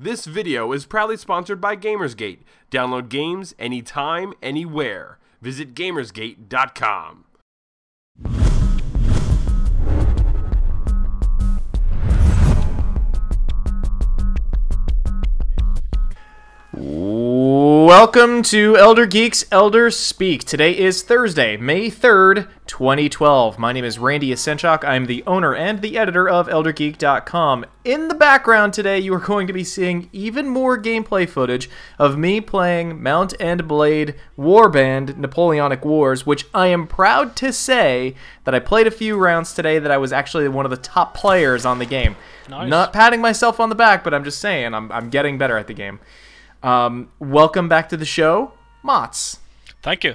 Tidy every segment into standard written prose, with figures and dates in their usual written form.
This video is proudly sponsored by Gamersgate. Download games anytime, anywhere. Visit Gamersgate.com. Welcome to Elder Geeks Elder Speak. Today is Thursday, May 3rd, 2012. My name is Randy Yasenchak. I'm the owner and the editor of ElderGeek.com. In the background today, you are going to be seeing even more gameplay footage of me playing Mount and Blade Warband Napoleonic Wars, which I am proud to say that I played a few rounds today that I was actually one of the top players on the game. Nice. Not patting myself on the back, but I'm just saying I'm getting better at the game. Welcome back to the show, Mots. Thank you.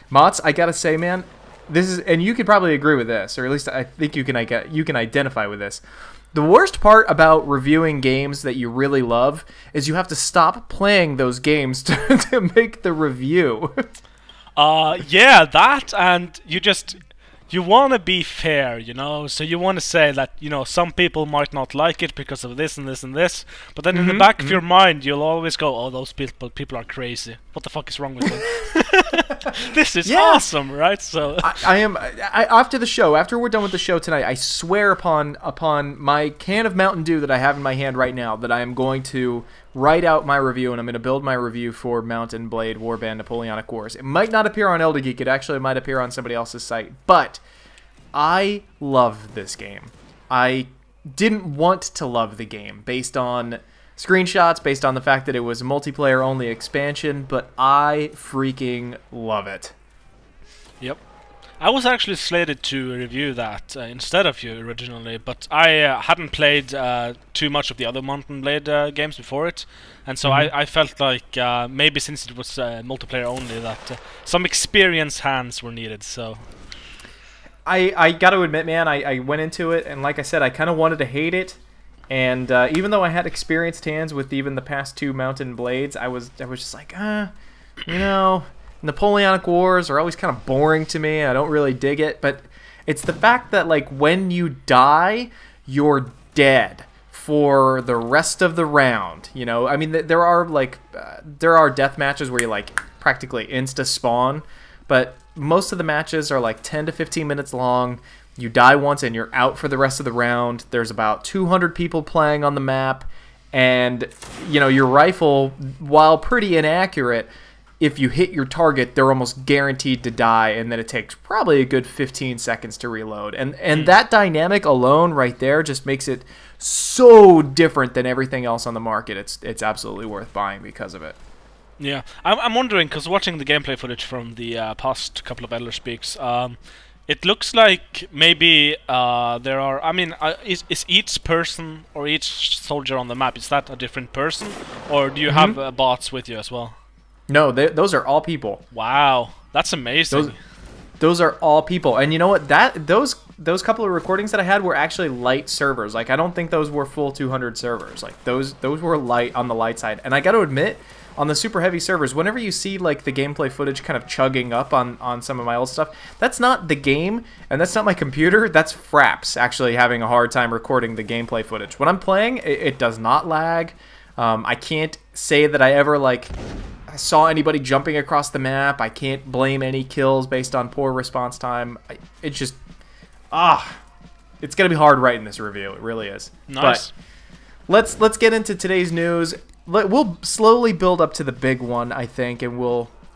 Mots, I gotta say, man, this is, and you could probably agree with this, or at least I think you can identify with this. The worst part about reviewing games that you really love is you have to stop playing those games to make the review. Yeah, that, and you want to be fair, you know, so you want to say that, you know, some people might not like it because of this and this and this, but then in the back of your mind, you'll always go, oh, those people are crazy. What the fuck is wrong with them? This is awesome, right? So I after the show, after we're done with the show tonight, I swear upon my can of Mountain Dew that I have in my hand right now that I am going to write out my review, and I'm going to build my review for Mount and Blade Warband Napoleonic Wars. It might not appear on Elder Geek. It actually might appear on somebody else's site. But I love this game. I didn't want to love the game based on screenshots, based on the fact that it was a multiplayer-only expansion, but I freaking love it. Yep. I was actually slated to review that instead of you originally, but I hadn't played too much of the other Mount and Blade games before it, and so I felt like maybe since it was multiplayer only that some experienced hands were needed. So I got to admit, man, I went into it, and like I said, I kind of wanted to hate it, and even though I had experienced hands with even the past two Mountain Blades, I was just like, you know, Napoleonic Wars are always kind of boring to me. I don't really dig it, but it's the fact that, like, when you die, you're dead for the rest of the round. You know, I mean, there are death matches where you like practically insta spawn, but most of the matches are like 10 to 15 minutes long. You die once and you're out for the rest of the round. There's about 200 people playing on the map, and you know, your rifle, while pretty inaccurate, if you hit your target, they're almost guaranteed to die, and then it takes probably a good 15 seconds to reload. And that dynamic alone right there just makes it so different than everything else on the market. It's absolutely worth buying because of it. yeah, I'm wondering, because watching the gameplay footage from the past couple of Elder Speaks, it looks like maybe there are, I mean, is each person or each soldier on the map, is that a different person, or do you have bots with you as well? No, those are all people. Wow, that's amazing. Those are all people, and you know what? Those couple of recordings that I had were actually light servers. Like, I don't think those were full 200 servers. Like, those were light, on the light side. And I got to admit, on the super heavy servers, whenever you see like the gameplay footage kind of chugging up on some of my old stuff, that's not the game, and that's not my computer. That's Fraps actually having a hard time recording the gameplay footage. When I'm playing, it does not lag. I can't say that I ever like saw anybody jumping across the map. I can't blame any kills based on poor response time. It's just, it's gonna be hard writing this review. It really is. Nice. But let's get into today's news. We'll slowly build up to the big one, I think, and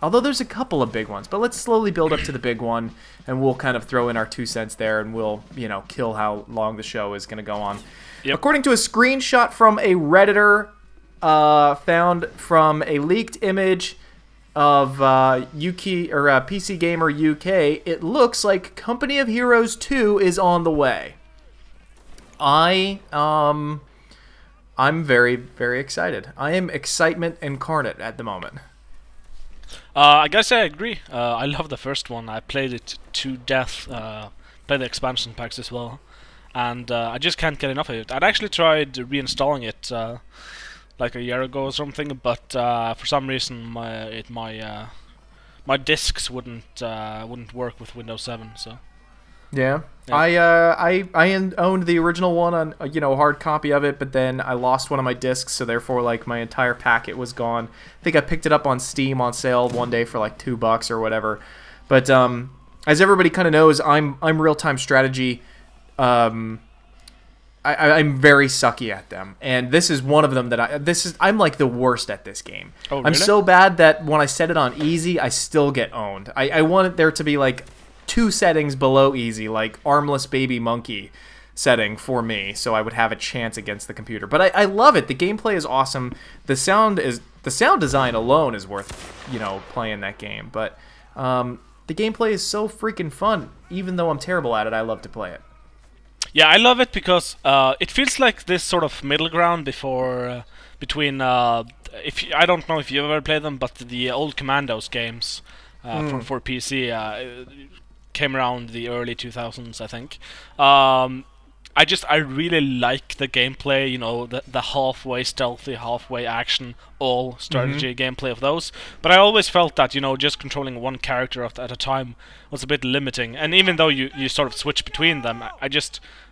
although there's a couple of big ones, but let's slowly build up to the big one, and we'll kind of throw in our 2 cents there, and we'll, you know, kill how long the show is gonna go on. Yep. According to a screenshot from a Redditor, found from a leaked image of PC Gamer UK, it looks like Company of Heroes 2 is on the way. I'm very, very excited. I am excitement incarnate at the moment. I guess I agree. I love the first one. I played it to death. Played the expansion packs as well, and I just can't get enough of it. I'd actually tried reinstalling it like a year ago or something, but for some reason my discs wouldn't work with Windows 7. So Yeah. Yeah. I owned the original one on a hard copy of it, but then I lost one of my discs, so therefore like my entire packet was gone. I think I picked it up on Steam on sale one day for like $2 or whatever. But as everybody kind of knows, I'm real-time strategy. I'm very sucky at them, and this is one of them that I'm like the worst at this game. Oh, really? I'm so bad that when I set it on easy, I still get owned. I want it there to be like 2 settings below easy, like armless baby monkey setting for me, so I would have a chance against the computer. But I love it. The gameplay is awesome. The sound design alone is worth playing that game. But the gameplay is so freaking fun. Even though I'm terrible at it, I love to play it. Yeah, I love it because it feels like this sort of middle ground between I don't know if you ever played them, but the old Commandos games for PC came around the early 2000s, I think. I really like the gameplay, the halfway stealthy, halfway action, all strategy gameplay of those. But I always felt that, just controlling one character at a time was a bit limiting. And even though you sort of switch between them,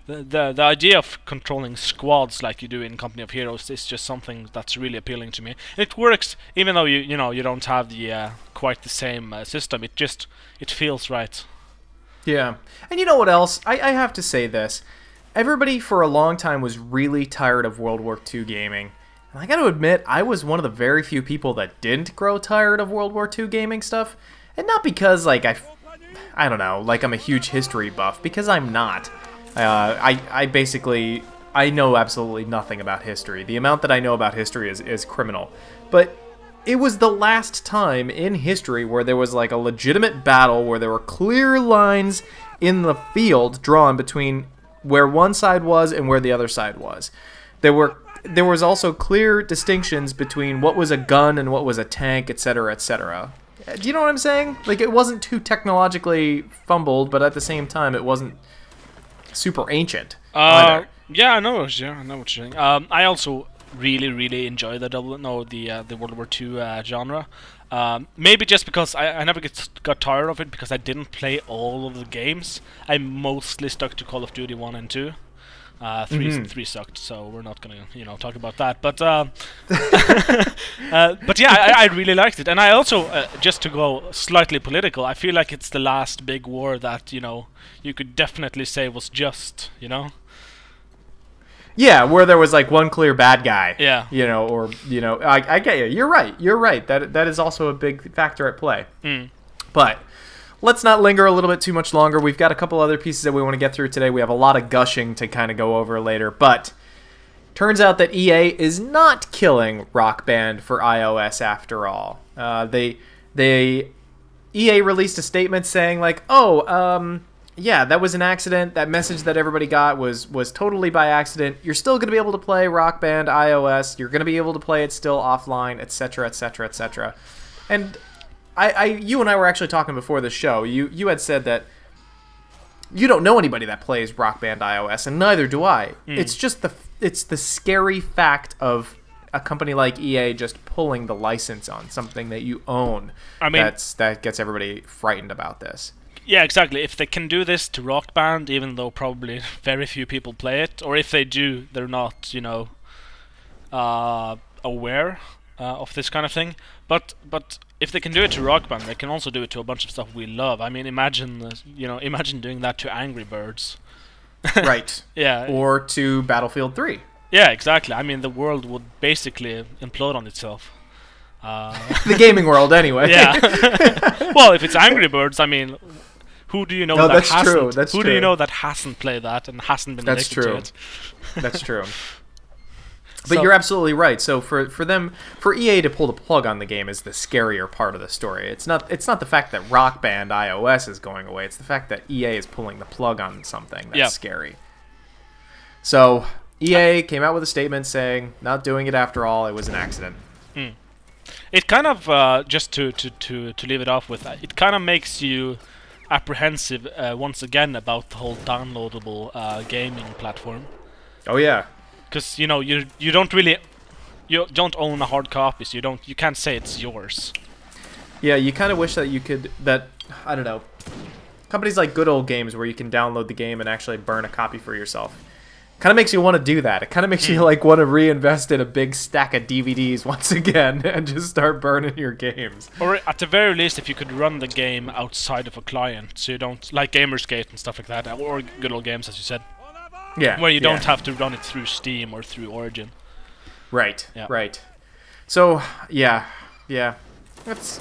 the idea of controlling squads like you do in Company of Heroes is just something that's really appealing to me. It works, even though you don't have the quite the same system. It feels right. Yeah. And you know what else? I have to say this. Everybody for a long time was really tired of World War II gaming. And I got to admit, I was one of the very few people that didn't grow tired of World War II gaming stuff. And not because, like, I don't know, like I'm a huge history buff, because I'm not. I know absolutely nothing about history. The amount that I know about history is criminal. But it was the last time in history where there was like a legitimate battle where there were clear lines in the field drawn between where one side was and where the other side was. There was also clear distinctions between what was a gun and what was a tank, etc., etc. Do you know what I'm saying? Like, it wasn't too technologically fumbled, but at the same time, it wasn't super ancient either. Yeah, I know what you're saying. I also really enjoy the World War II genre. Maybe just because I never got tired of it because I didn't play all of the games. I mostly stuck to Call of Duty 1 and 2. 3 sucked, so we're not gonna talk about that. But but yeah, I really liked it, and I also just to go slightly political, I feel like it's the last big war that you could definitely say was just. Yeah, where there was like one clear bad guy. Yeah. I get you. You're right. That is also a big factor at play. But let's not linger a little bit too much longer. We've got a couple other pieces that we want to get through today. We have a lot of gushing to kind of go over later. But turns out that EA is not killing Rock Band for iOS after all. EA released a statement saying like, yeah, that was an accident. That message that everybody got was totally by accident. You're still going to be able to play Rock Band iOS. You're going to be able to play it still offline, etc., etc., etc. And you and I were actually talking before the show. You had said that you don't know anybody that plays Rock Band iOS, and neither do I. It's just the scary fact of a company like EA just pulling the license on something that you own. I mean, that gets everybody frightened about this. Yeah, exactly. If they can do this to Rock Band, even though probably very few people play it, or if they do, they're not, aware of this kind of thing. But if they can do it to Rock Band, they can also do it to a bunch of stuff we love. I mean, imagine doing that to Angry Birds. Right. Yeah. Or to Battlefield 3. Yeah, exactly. I mean, the world would basically implode on itself. The gaming world, anyway. Yeah. Well, if it's Angry Birds, I mean, who do you know that hasn't? True. That's who true. do you know that hasn't played that and hasn't been addicted to it? That's true. But you're absolutely right. So for EA to pull the plug on the game is the scarier part of the story. It's not the fact that Rock Band iOS is going away. It's the fact that EA is pulling the plug on something that's scary. So EA came out with a statement saying, not doing it after all, it was an accident. It kind of, just to leave it off with, it kind of makes you apprehensive once again about the whole downloadable gaming platform. Oh yeah. Because you don't own a hard copy, so you can't say it's yours. Yeah, you kind of wish that you could, I don't know. companies like Good Old Games, where you can download the game and actually burn a copy for yourself. Kind of makes you want to do that. It kind of makes you like want to reinvest in a big stack of DVDs once again and just start burning your games. Or at the very least, if you could run the game outside of a client, so you don't, like Gamersgate and stuff like that, or Good Old Games, as you said. Yeah. Where you don't have to run it through Steam or through Origin. Right. Yeah. Right. So yeah. That's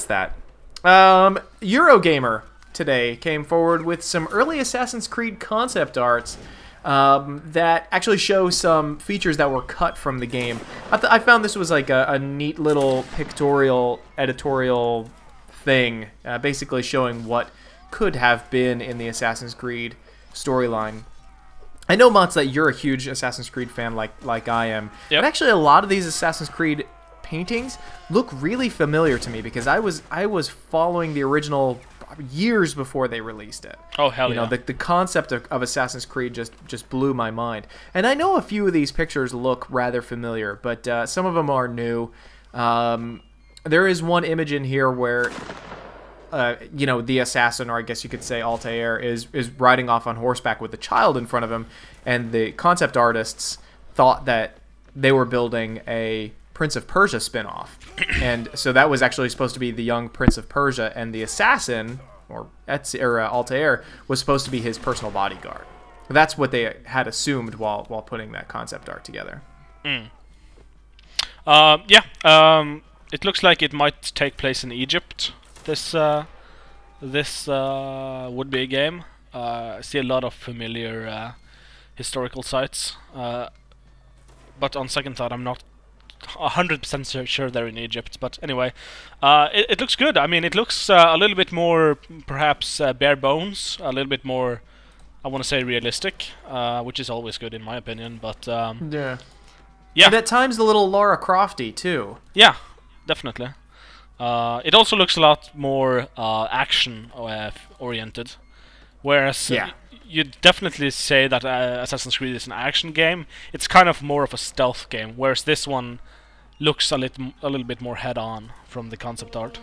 that. Eurogamer today came forward with some early Assassin's Creed concept arts that actually show some features that were cut from the game. I found this was like a neat little pictorial editorial thing, basically showing what could have been in the Assassin's Creed storyline. I know, Mats, that you're a huge Assassin's Creed fan like I am. Yep. But actually a lot of these Assassin's Creed paintings look really familiar to me because I was following the original years before they released it. Oh, hell yeah. You know, the concept of Assassin's Creed just blew my mind. And I know a few of these pictures look rather familiar, but some of them are new. There is one image in here where you know, the assassin, or I guess you could say Altair, is riding off on horseback with a child in front of him, and the concept artists thought that they were building a Prince of Persia spin-off. And so that was actually supposed to be the young Prince of Persia, and the assassin, or Altair, was supposed to be his personal bodyguard. That's what they had assumed while putting that concept art together. It looks like it might take place in Egypt. This would be a game. I see a lot of familiar historical sites, but on second thought, I'm not 100% sure they're in Egypt. But anyway, it looks good. I mean, it looks a little bit more, perhaps bare bones, a little bit more, I want to say, realistic, which is always good in my opinion. But yeah, and at times a little Lara Crofty too. Yeah, definitely. It also looks a lot more action oriented, whereas you'd definitely say that Assassin's Creed is an action game. It's kind of more of a stealth game, whereas this one looks a little bit more head-on from the concept art.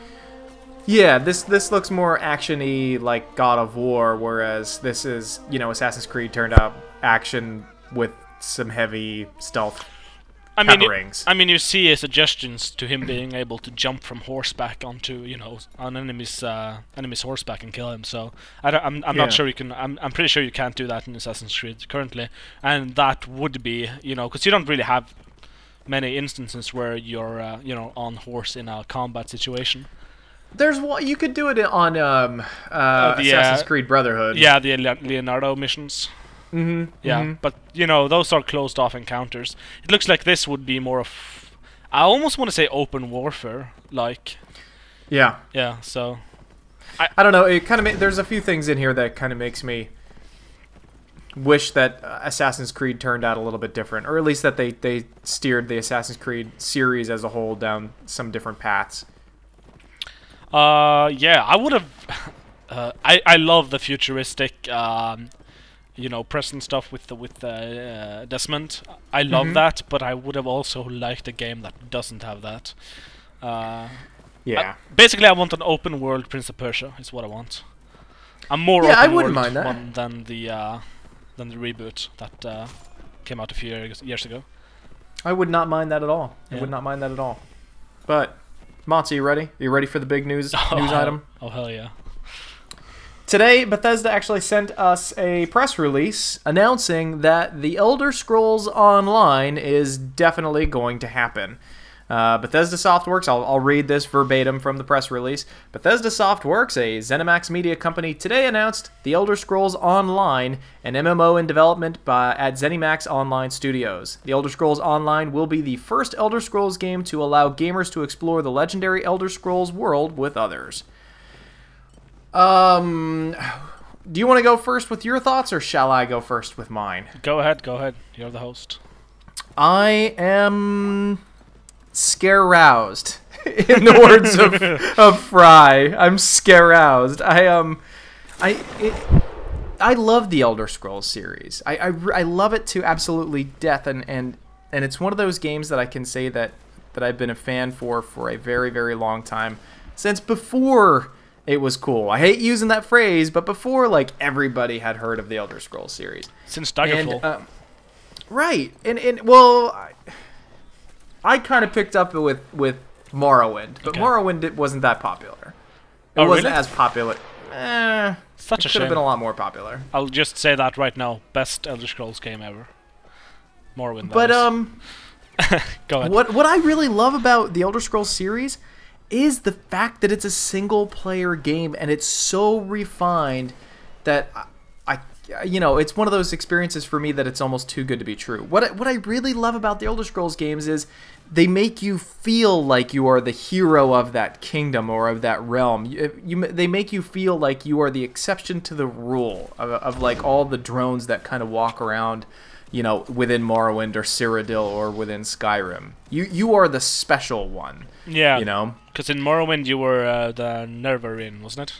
Yeah, this looks more action-y like God of War, whereas this is, you know, Assassin's Creed turned out action with some heavy stealth. I mean, you see suggestions to him being able to jump from horseback onto, you know, an enemy's horseback and kill him. So I'm not sure you can. I'm pretty sure you can't do that in Assassin's Creed currently, and that would be, you know, because you don't really have many instances where you're you know, on horse in a combat situation. There's one you could do it on Assassin's Creed Brotherhood. Yeah, the Leonardo missions. But you know, those are closed off encounters. It looks like this would be more of, I almost want to say, open warfare, like. Yeah. So. I don't know. It kind of there's a few things in here that kind of makes me wish that Assassin's Creed turned out a little bit different, or at least that they steered the Assassin's Creed series as a whole down some different paths. Yeah, I would have. I love the futuristic. You know, present stuff with Desmond. I love that, but I would have also liked a game that doesn't have that. Basically, I want an open world Prince of Persia. Is what I want. I'm more open world one than the reboot that came out a few years ago. I would not mind that at all. I would not mind that at all. But Mats, are you ready? Are you ready for the big news item? Oh hell yeah! Today, Bethesda actually sent us a press release announcing that The Elder Scrolls Online is definitely going to happen. Bethesda Softworks, I'll read this verbatim from the press release. Bethesda Softworks, a ZeniMax media company, today announced The Elder Scrolls Online, an MMO in development at ZeniMax Online Studios. The Elder Scrolls Online will be the first Elder Scrolls game to allow gamers to explore the legendary Elder Scrolls world with others. Do you want to go first with your thoughts, or shall I go first with mine? Go ahead. You're the host. I am scare-roused, in the words of Fry. I'm scare-roused. I love the Elder Scrolls series. I love it to absolutely death, and it's one of those games that I can say that I've been a fan for a very, very long time, since before It was cool. I hate using that phrase, but before, like, everybody had heard of the Elder Scrolls series. Since Daggerfall. And, right. And well, I kind of picked up with Morrowind, but Morrowind wasn't that popular. It wasn't really? as popular. Such a shame. Could have been a lot more popular. I'll just say that right now. Best Elder Scrolls game ever. Morrowind. But Go ahead. what I really love about the Elder Scrolls series is the fact that it's a single player game and it's so refined that it's one of those experiences for me that it's almost too good to be true. What I really love about the Elder Scrolls games is they make you feel like you are the hero of that kingdom or of that realm. They make you feel like you are the exception to the rule of like all the drones that kind of walk around, within Morrowind or Cyrodiil or within Skyrim. You are the special one. Yeah. Because in Morrowind you were the Nerevarine, wasn't it?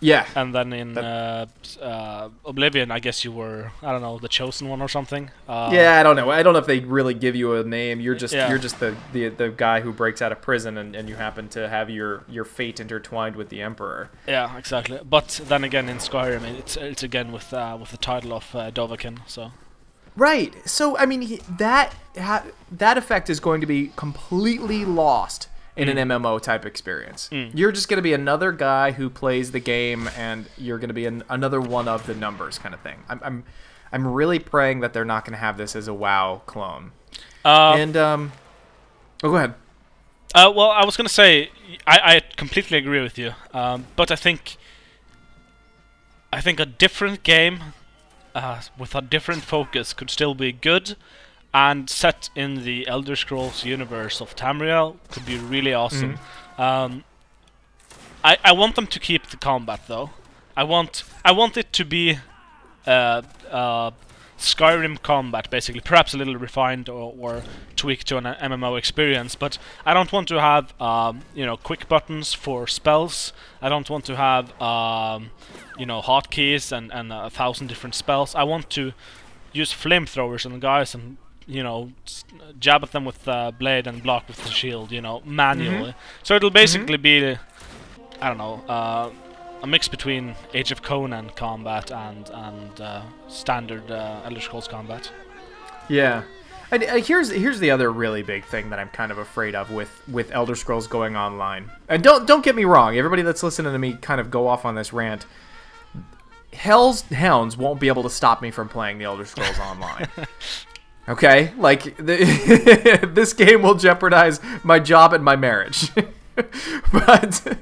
Yeah. And then in Oblivion, I guess you were, I don't know, the chosen one or something. Yeah, I don't know. I don't know if they really give you a name. You're just the guy who breaks out of prison and you happen to have your fate intertwined with the Emperor. Yeah, exactly. But then again, in Skyrim, it's again with the title of Dovahkiin. So. Right. So I mean that effect is going to be completely lost in an MMO type experience. You're just going to be another guy who plays the game, and you're going to be another one of the numbers kind of thing. I'm really praying that they're not going to have this as a WoW clone. Go ahead. Well, I was going to say I completely agree with you, but I think a different game with a different focus could still be good. And set in the Elder Scrolls universe of Tamriel could be really awesome. I want them to keep the combat though. I want it to be Skyrim combat, basically, perhaps a little refined or tweaked to an MMO experience. But I don't want to have quick buttons for spells. I don't want to have hotkeys and 1,000 different spells. I want to use flamethrowers on guys and jab at them with the blade and block with the shield, manually. So it'll basically be, I don't know, a mix between Age of Conan combat and standard Elder Scrolls combat. Yeah. And here's the other really big thing that I'm kind of afraid of with Elder Scrolls going online. And don't get me wrong, everybody that's listening to me kind of go off on this rant. Hell's Hounds won't be able to stop me from playing the Elder Scrolls online. Okay, like this game will jeopardize my job and my marriage. But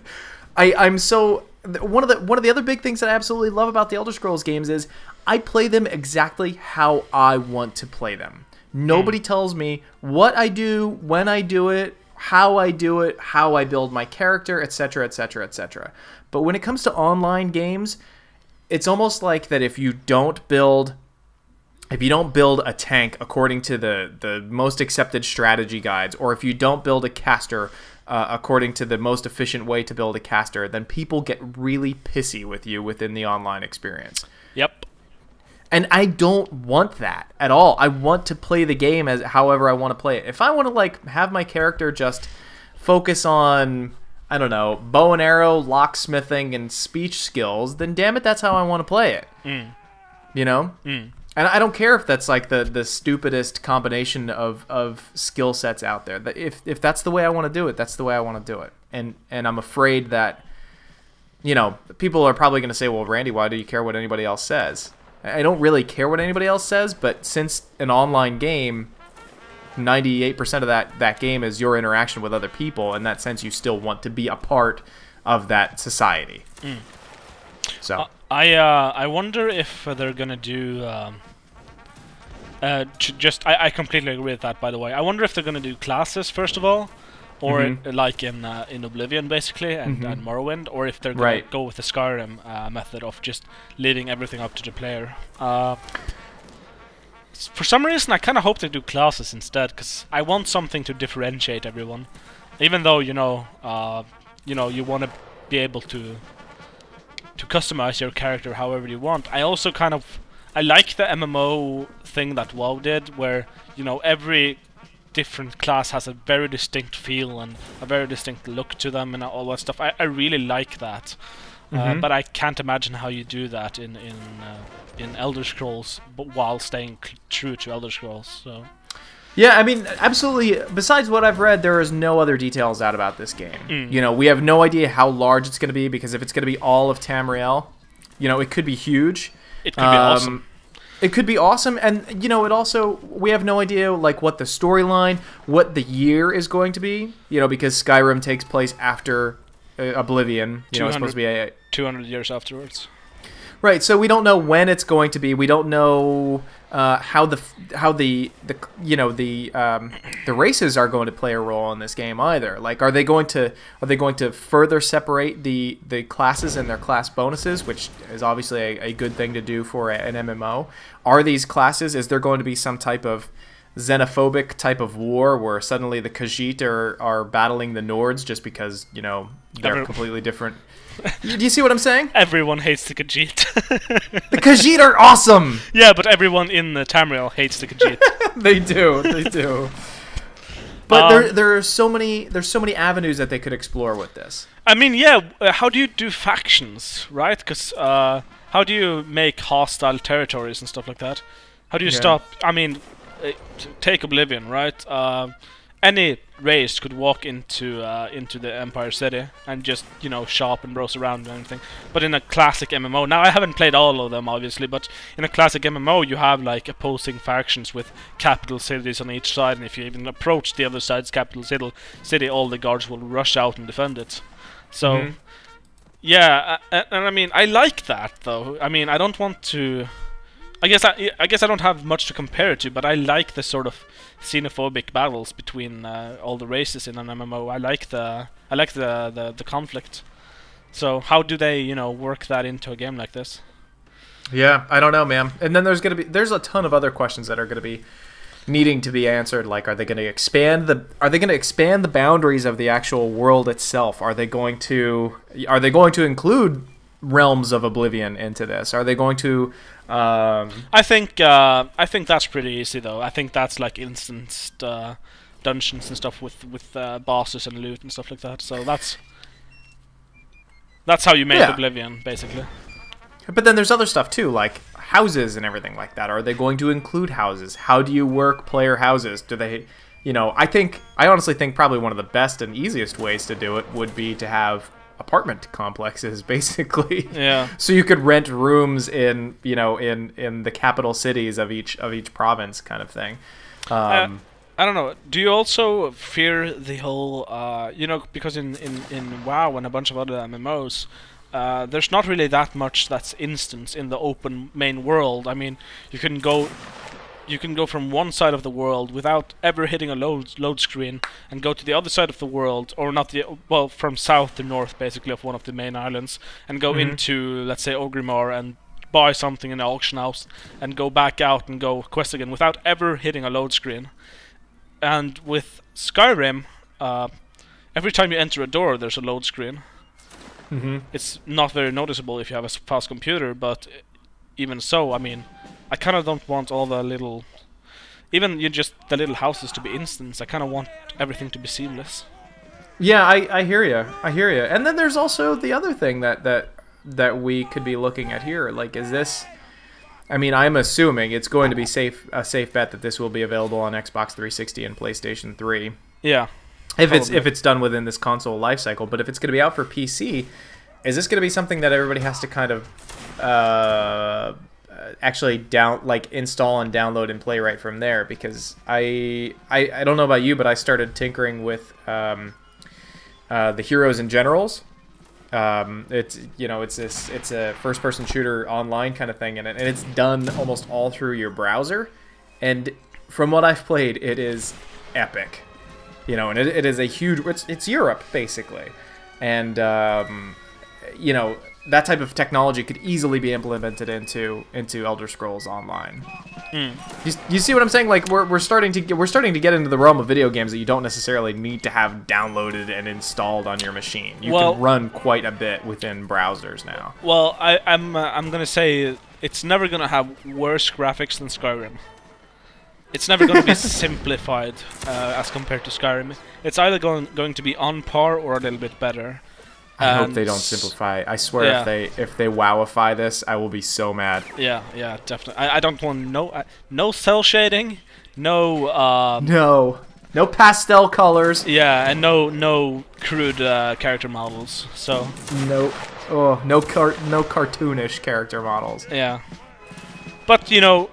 I'm so one of the other big things that I absolutely love about the Elder Scrolls games is I play them exactly how I want to play them. Nobody tells me what I do, when I do it, how I do it, how I build my character, etc., etc., etc. But when it comes to online games, it's almost like that if you don't build a tank according to the most accepted strategy guides, or if you don't build a caster according to the most efficient way to build a caster, then people get really pissy with you within the online experience. Yep. And I don't want that at all. I want to play the game as however I want to play it. If I want to have my character just focus on, I don't know, bow and arrow, locksmithing, and speech skills, then damn it, that's how I want to play it. And I don't care if that's like the stupidest combination of skill sets out there. If that's the way I want to do it, that's the way I want to do it. And I'm afraid that, people are probably going to say, well, Randy, why do you care what anybody else says? I don't really care what anybody else says, but since an online game, 98% of that game is your interaction with other people. In that sense, you still want to be a part of that society. So... I wonder if they're gonna do I completely agree with that, by the way. I wonder if they're gonna do classes first of all, or like in Oblivion basically and Morrowind, or if they're gonna go with the Skyrim method of just leaving everything up to the player. For some reason, I kind of hope they do classes instead, because I want something to differentiate everyone. Even though you want to be able to customize your character however you want. I also I like the MMO thing that WoW did, where every different class has a very distinct feel and a very distinct look to them and all that stuff. I really like that. But I can't imagine how you do that in Elder Scrolls, but while staying true to Elder Scrolls. So. Yeah, I mean, absolutely. Besides what I've read, there is no other details out about this game. You know, we have no idea how large it's going to be, because if it's going to be all of Tamriel, you know, it could be huge. It could be awesome. It could be awesome, and you know, it also, we have no idea like what the storyline, what the year is going to be. You know, because Skyrim takes place after Oblivion. You know, it's supposed to be 200 years afterwards. Right, so we don't know when it's going to be. We don't know how the races are going to play a role in this game either. Like, are they going to further separate the classes and their class bonuses, which is obviously a good thing to do for an MMO? Are these classes? Is there going to be some type of xenophobic type of war where suddenly the Khajiit are battling the Nords just because, you know, they're completely different? Do you see what I'm saying? Everyone hates the Khajiit. The Khajiit are awesome! Yeah, but everyone in the Tamriel hates the Khajiit. They do. But there's so many avenues that they could explore with this. I mean, yeah, how do you do factions, right? Because how do you make hostile territories and stuff like that? How do you stop... I mean, take Oblivion, right? Any race could walk into the Empire City and just, you know, shop and browse around and everything. But in a classic MMO, now I haven't played all of them obviously, but in a classic MMO you have like opposing factions with capital cities on each side, and if you even approach the other side's capital city, all the guards will rush out and defend it. So, yeah, and I mean, I like that though. I mean, I don't want to... I guess I don't have much to compare it to, but I like the sort of xenophobic battles between all the races in an MMO. I like the conflict. So how do they, you know, work that into a game like this? Yeah, I don't know, man. And then there's a ton of other questions that are going to be needing to be answered. Like, are they going to expand the boundaries of the actual world itself? Are they going to include realms of Oblivion into this? Are they going to I think that's pretty easy though. I think that's like instanced dungeons and stuff with bosses and loot and stuff like that. So that's how you make Oblivion, basically. But then there's other stuff too, like houses and everything like that. Are they going to include houses? How do you work player houses? Do they, you know, I honestly think probably one of the best and easiest ways to do it would be to have apartment complexes, basically. Yeah. So you could rent rooms in, you know, in the capital cities of each province, kind of thing. I don't know. Do you also fear the whole, you know, because in WoW and a bunch of other MMOs, there's not really that much that's instance in the open main world. I mean, you can go from one side of the world without ever hitting a load screen and go to the other side of the world, or from south to north basically of one of the main islands, and go into, let's say, Orgrimmar and buy something in the auction house and go back out and go quest again without ever hitting a load screen. And with Skyrim, every time you enter a door there's a load screen. It's not very noticeable if you have a fast computer, but even so, I mean, I kind of don't want all the little... Even the little houses to be instance. I kind of want everything to be seamless. Yeah, I hear you. And then there's also the other thing that we could be looking at here. Like, is this... I mean, I'm assuming it's going to be a safe bet that this will be available on Xbox 360 and PlayStation 3. Yeah. If it's done within this console lifecycle. But if it's going to be out for PC, is this going to be something that everybody has to kind of... actually install and download and play right from there? Because I don't know about you, but I started tinkering with the Heroes and Generals. It's a first-person shooter online kind of thing, and it's done almost all through your browser. And from what I've played, it is epic. You know, and it is a huge... It's Europe basically, and you know, that type of technology could easily be implemented into Elder Scrolls Online. You see what I'm saying? Like, we're starting to get into the realm of video games that you don't necessarily need to have downloaded and installed on your machine. You can run quite a bit within browsers now. Well, I'm gonna say it's never gonna have worse graphics than Skyrim. it's never going to be simplified as compared to Skyrim. It's either going to be on par or a little bit better. I hope they don't simplify. I swear, if they wowify this, I will be so mad. Yeah, definitely. I don't want no cell shading, no no pastel colors. Yeah, and no crude character models. So no cartoonish character models. Yeah. But, you know,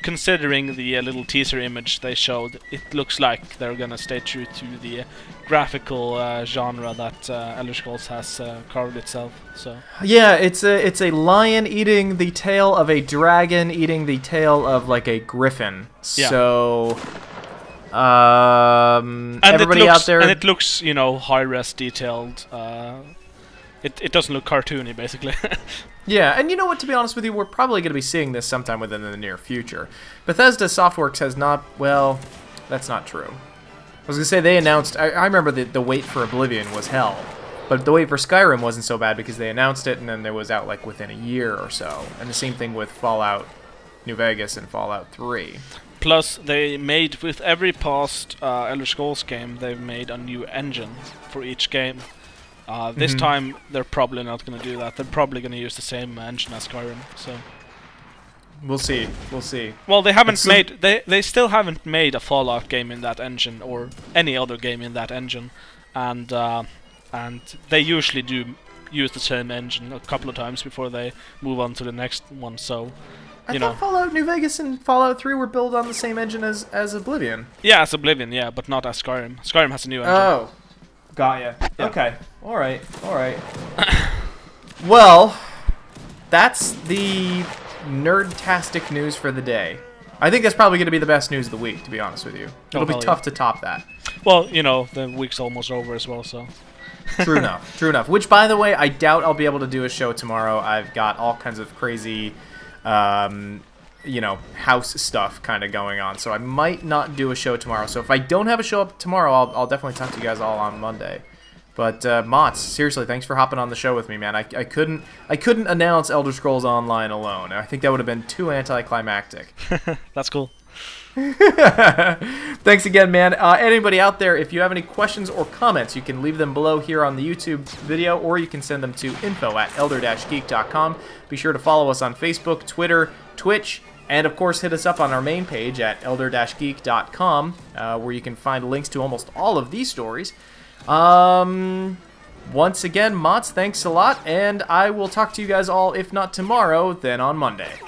considering the little teaser image they showed, it looks like they're gonna stay true to the graphical genre that Elder Scrolls has carved itself. So yeah, it's a lion eating the tail of a dragon eating the tail of like a griffin. Yeah. So and everybody out there, and it looks, you know, high-res detailed. It doesn't look cartoony, basically. Yeah, and you know what, to be honest with you, we're probably going to be seeing this sometime within the near future. Bethesda Softworks has not, well, that's not true. I was going to say they announced, I remember the wait for Oblivion was hell, but the wait for Skyrim wasn't so bad because they announced it and then it was out like within a year or so. And the same thing with Fallout New Vegas and Fallout 3. Plus, they made, with every past Elder Scrolls game, they've made a new engine for each game. This time, they're probably not going to do that. They're probably going to use the same engine as Skyrim. So we'll see. We'll see. Well, they haven't made. They still haven't made a Fallout game in that engine or any other game in that engine, and they usually do use the same engine a couple of times before they move on to the next one. So I thought Fallout New Vegas and Fallout 3 were built on the same engine as Oblivion. Yeah, as Oblivion, yeah, but not as Skyrim. Skyrim has a new engine. Oh. Got ya. Yeah. Okay. All right. Well, that's the nerdtastic news for the day. I think that's probably going to be the best news of the week, to be honest with you. It'll be tough to top that. Well, you know, the week's almost over as well, so. True enough. True enough. Which, by the way, I doubt I'll be able to do a show tomorrow. I've got all kinds of crazy, you know, house stuff kind of going on, so I might not do a show tomorrow. So if I don't have a show up tomorrow, I'll definitely talk to you guys all on Monday. But Mots, seriously, thanks for hopping on the show with me, man. I couldn't announce Elder Scrolls Online alone. I think that would have been too anticlimactic. That's cool. Thanks again, man. Anybody out there, if you have any questions or comments, you can leave them below here on the YouTube video, or you can send them to info@elder-geek.com. Be sure to follow us on Facebook, Twitter, Twitch, and of course hit us up on our main page at elder-geek.com, where you can find links to almost all of these stories. Once again, Mots, thanks a lot, and I will talk to you guys all, if not tomorrow, then on Monday.